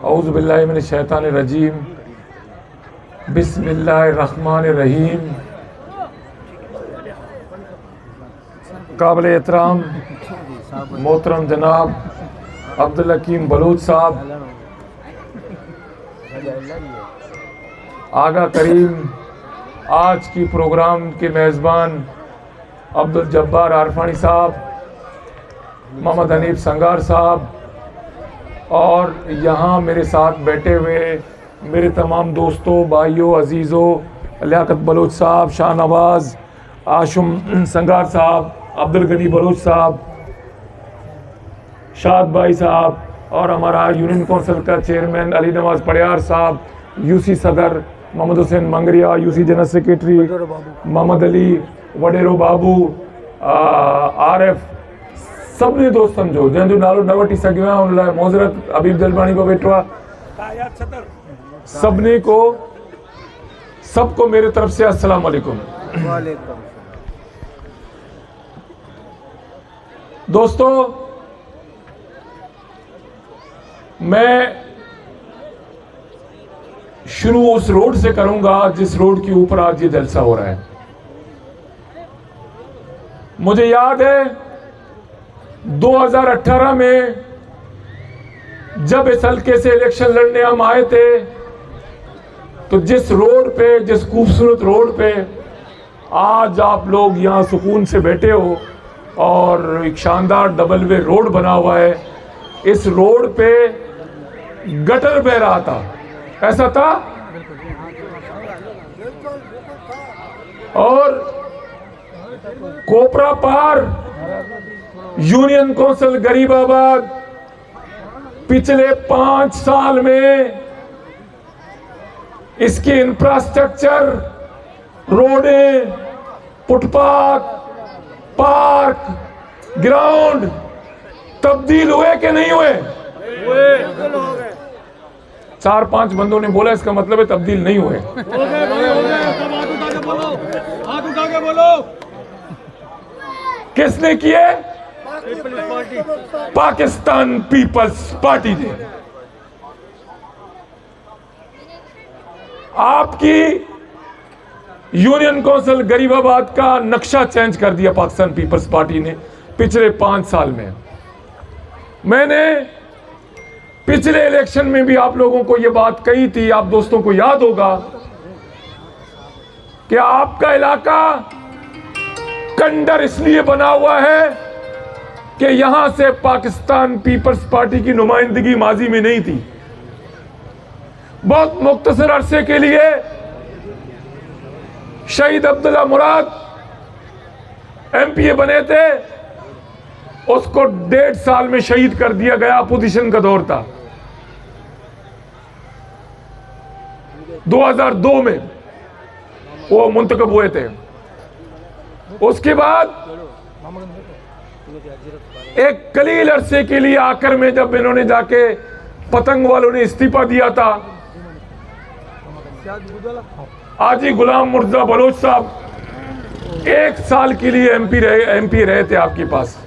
औज़ु बिल्लाहि मिनश शैतानिर रजीम, बिस्मिल्लाहिर रहमानिर रहीम। काबिल एहतराम मोहतरम जनाब अब्दुल हकीम बलूच साहब, आगा करीम, आज की प्रोग्राम के मेज़बान अब्दुल जब्बार आरफानी साहब, मोहम्मद हनीफ संगार साहब और यहाँ मेरे साथ बैठे हुए मेरे तमाम दोस्तों, भाइयों, अजीज़ों, लियाकत बलूच साहब, शाहनवाज़, आशुम संगार साहब, अब्दुल गनी बलूच साहब, शाद भाई साहब और हमारा यूनियन कौंसिल का चेयरमैन अली नवाज पड़ियार साहब, यूसी सदर Mohammad Hussain Mangria, UC general secretary Mohammad Ali Wadero Babu, आरएफ सभिनी दोस्तन जो जंहिंजो नालो न वठी सघियो आहे उन लाइ मोज़रत, हबीब जलबानी को बैठो आहे, सभिनी को सबको मेरे तरफ से अस्सलाम वालेकुम। दोस्तों, मैं शुरू उस रोड से करूंगा जिस रोड के ऊपर आज ये जलसा हो रहा है। मुझे याद है 2018 में जब इस हल्के से इलेक्शन लड़ने हम आए थे तो जिस रोड पे, जिस खूबसूरत रोड पे आज आप लोग यहाँ सुकून से बैठे हो और एक शानदार डबल वे रोड बना हुआ है, इस रोड पे गटर बह रहा था, ऐसा था। और कोपरा पार यूनियन कौंसिल गरीबाबाद पिछले 5 साल में इसकी इंफ्रास्ट्रक्चर, रोडें, फुटपाथ, पार्क, ग्राउंड तब्दील हुए कि नहीं हुए? 4-5 बंदों ने बोला, इसका मतलब है तब्दील नहीं हुए। किसने किए? पाकिस्तान पीपल्स पार्टी ने। आपकी यूनियन कौंसिल गरीबाबाद का नक्शा चेंज कर दिया पाकिस्तान पीपल्स पार्टी ने पिछले 5 साल में। मैंने पिछले इलेक्शन में भी आप लोगों को यह बात कही थी, आप दोस्तों को याद होगा कि आपका इलाका कंडर इसलिए बना हुआ है कि यहां से पाकिस्तान पीपल्स पार्टी की नुमाइंदगी माजी में नहीं थी। बहुत मुख्तसर अरसे के लिए शहीद अब्दुल्ला मुराद एमपीए बने थे, उसको 1.5 साल में शहीद कर दिया गया। अपोजिशन का दौर था, 2002 में वो मुंतखब हुए थे। उसके बाद एक कलील अरसे के लिए आकर में जब इन्होंने जाके पतंग वालों ने इस्तीफा दिया था, आजी गुलाम मुर्जा बलोच साहब 1 साल के लिए एमपी रहे थे आपके पास।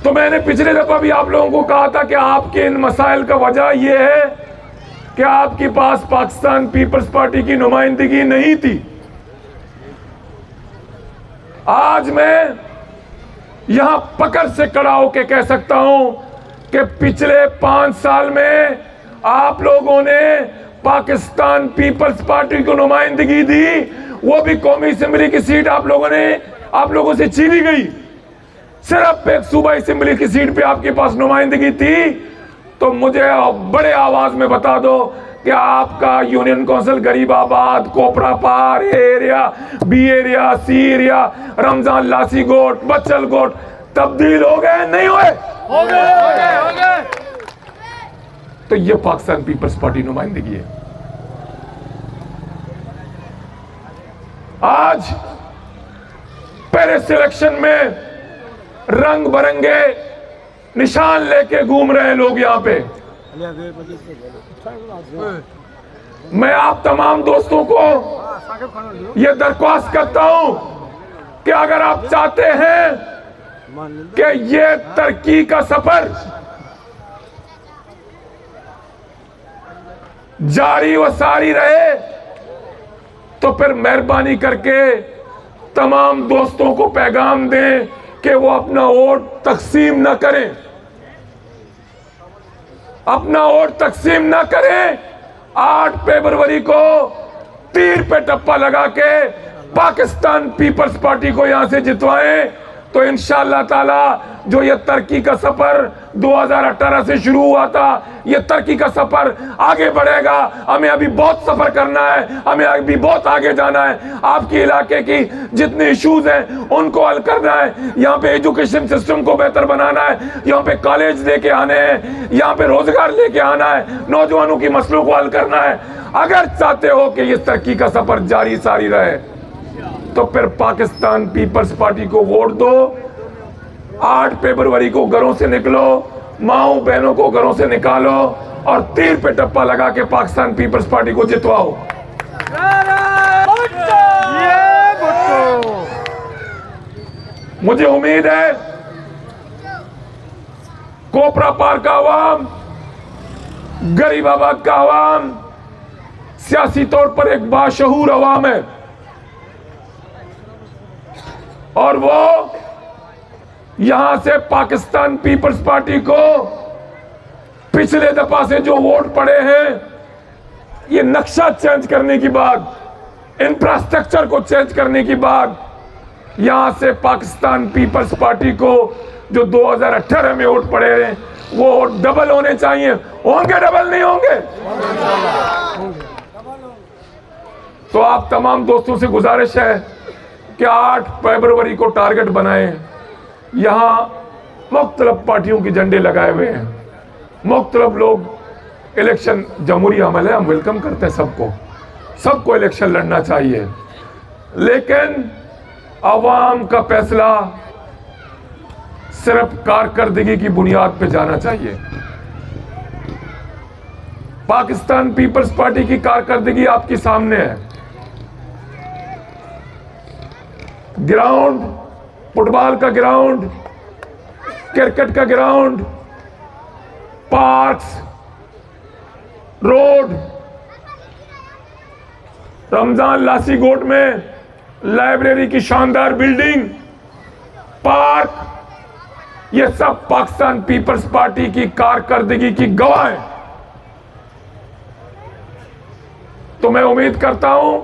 तो मैंने पिछले दफा भी आप लोगों को कहा था कि आपके इन मसाइल का वजह यह है कि आपके पास पाकिस्तान पीपल्स पार्टी की नुमाइंदगी नहीं थी। आज मैं यहां पकड़ से खड़ा होकर कह सकता हूं कि पिछले 5 साल में आप लोगों ने पाकिस्तान पीपल्स पार्टी को नुमाइंदगी दी, वो भी कौमी असेंबली की सीट आप लोगों से छीनी गई। सिर्फ एक सूबा असेंबली की सीट पे आपके पास नुमाइंदगी थी। तो मुझे बड़े आवाज में बता दो कि आपका यूनियन कौंसिल गरीबाबाद, कोपरा पार, ए एरिया, बी एरिया, सी एरिया, रमजान, लासी गोट, बच्चल गोट तब्दील हो गए नहीं हुए? हो गए। तो ये पाकिस्तान पीपल्स पार्टी नुमाइंदगी है। आज पेरिस इलेक्शन में रंग बिरंगे निशान लेके घूम रहे हैं लोग यहाँ पे। मैं आप तमाम दोस्तों को यह दरख्वास्त करता हूं कि अगर आप चाहते हैं कि ये तरक्की का सफर जारी व सारी रहे, तो फिर मेहरबानी करके तमाम दोस्तों को पैगाम दें कि वो अपना वोट तकसीम ना करें, अपना वोट तकसीम ना करें। 8 फरवरी को तीर पे टप्पा लगा के पाकिस्तान पीपल्स पार्टी को यहां से जितवाएं, तो इंशाअल्लाह ताला जो ये तरक्की का सफर 2018 से शुरू हुआ था, ये तरक्की का सफर आगे बढ़ेगा। हमें अभी बहुत सफर करना है, हमें अभी बहुत आगे जाना है। आपके इलाके की जितने इश्यूज हैं उनको हल करना है। यहाँ पे एजुकेशन सिस्टम को बेहतर बनाना है, यहाँ पे कॉलेज लेके आने हैं, यहाँ पे रोजगार लेके आना है, नौजवानों की मसलों को हल करना है। अगर चाहते हो कि ये तरक्की का सफर जारी सारी रहे, तो फिर पाकिस्तान पीपल्स पार्टी को वोट दो। 8 फरवरी को घरों से निकलो, माओ बहनों को घरों से निकालो और तीर पे टप्पा लगा के पाकिस्तान पीपल्स पार्टी को जितवाओ। मुझे उम्मीद है कोपरा पार का अवाम, गरीबाबाद का अवाम सियासी तौर पर एक बाशऊर अवाम है, और वो यहां से पाकिस्तान पीपल्स पार्टी को पिछले दफा से जो वोट पड़े हैं, ये नक्शा चेंज करने की बाद, इंफ्रास्ट्रक्चर को चेंज करने की बाद, यहां से पाकिस्तान पीपल्स पार्टी को जो 2018 में वोट पड़े हैं वो डबल होने चाहिए। होंगे डबल नहीं होंगे? तो आप तमाम दोस्तों से गुजारिश है कि 8 फरवरी को टारगेट बनाएं। यहां मुख्तलिफ पार्टियों के झंडे लगाए हुए हैं, मुख्तलिफ लोग इलेक्शन जमहूरी अमल है, हम वेलकम करते हैं सबको, सबको इलेक्शन लड़ना चाहिए, लेकिन अवाम का फैसला सिर्फ कारकर्दगी की बुनियाद पे जाना चाहिए। पाकिस्तान पीपल्स पार्टी की कारकर्दगी आपके सामने है। ग्राउंड, फुटबॉल का ग्राउंड, क्रिकेट का ग्राउंड, पार्क्स, रोड, रमजान लासीगोट में लाइब्रेरी की शानदार बिल्डिंग, पार्क, ये सब पाकिस्तान पीपल्स पार्टी की कारकर्दगी की गवाह है। तो मैं उम्मीद करता हूं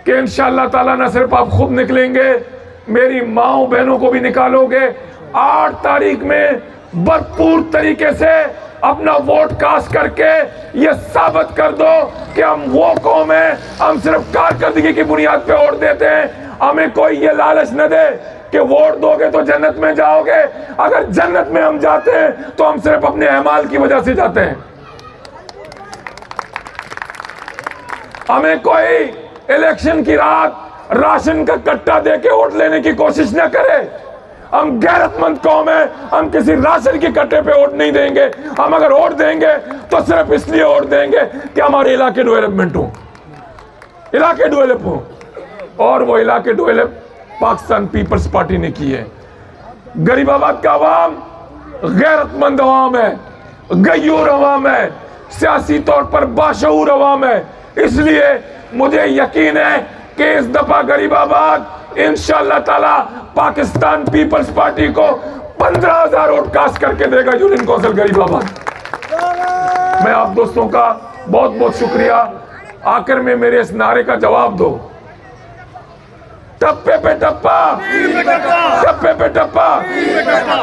कि इंशाअल्लाह ताला न सिर्फ आप खुद निकलेंगे, मेरी माओ बहनों को भी निकालोगे। 8 तारीख में भरपूर तरीके से अपना वोट कास्ट करके ये साबित कर दो कि हम वो कौम है, हम सिर्फ कारकर्दगी की बुनियाद पे वोट देते हैं। हमें कोई ये लालच न दे कि वोट दोगे तो जन्नत में जाओगे। अगर जन्नत में हम जाते हैं तो हम सिर्फ अपने अमाल की वजह से जाते हैं। हमें कोई इलेक्शन की रात राशन का कट्टा देके वोट लेने की कोशिश न करे। हम गैरतमंद कौम है, हम किसी राशन के कट्टे पे वोट नहीं देंगे। हम अगर वोट देंगे तो सिर्फ इसलिए वोट देंगे कि हमारे इलाके डेवलपमेंट हो, इलाके डेवलप हो, और वो इलाके डेवलप पाकिस्तान पीपल्स पार्टी ने की है। गरीबाबाद का अवाम गैरतमंद अवाम है, गयूर अवाम है, सियासी तौर पर बाशऊर अवाम है। इसलिए मुझे यकीन है कि इस दफा गरीबाबाद इंशाअल्लाह ताला पाकिस्तान पीपल्स पार्टी को 15,000 वोट कास्ट करके देगा यूनियन कौंसिल गरीबाबाद। मैं आप दोस्तों का बहुत बहुत शुक्रिया। आखिर में मेरे इस नारे का जवाब दो, टप्पे पे टप्पा, टप्पे पे टप्पा।